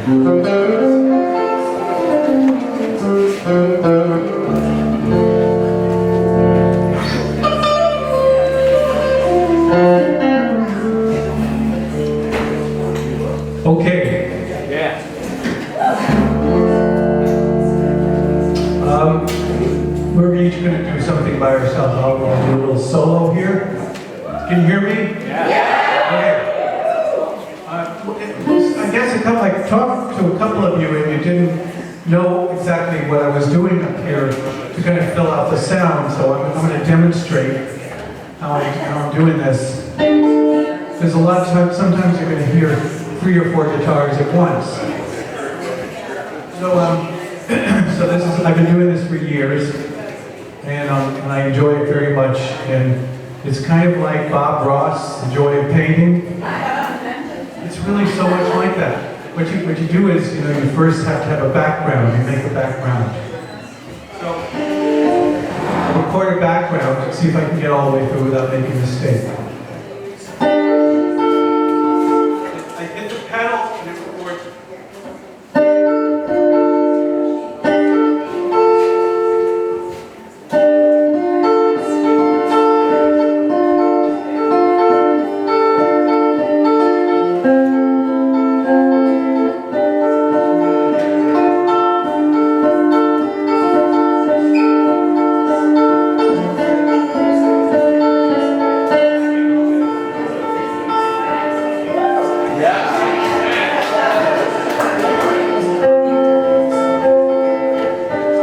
Okay. Yeah. We're each going to do something by ourselves. I'll do a little solo here. Can you hear me? Yeah. Okay. I guess I talked to a couple of you and you didn't know exactly what I was doing up here to kind of fill out the sound, so I'm going to demonstrate how I'm doing this. There's a lot of times, sometimes you're going to hear 3 or 4 guitars at once. So this is, I've been doing this for years, and I enjoy it very much, and it's kind of like Bob Ross, The Joy of Painting. It's really so much like that. What you do is, you first have to have a background, you make a background. So, I'll record a background and see if I can get all the way through without making a mistake. I hit the pedal and it records.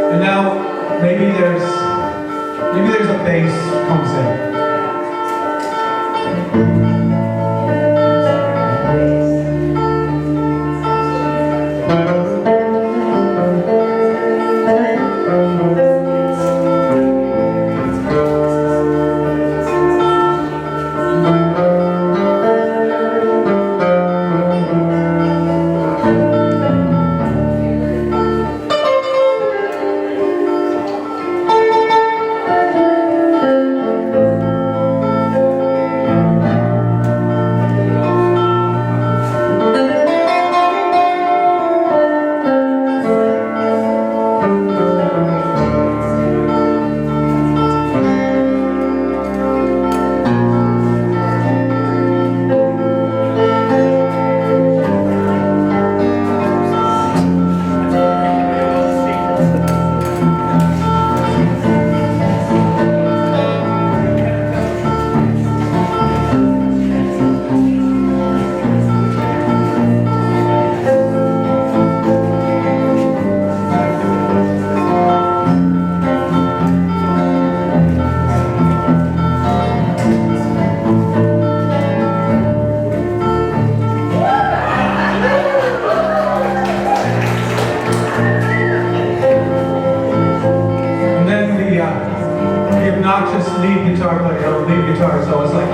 And now, maybe there's a bass comes in. The obnoxious lead guitar player, lead guitar is always like,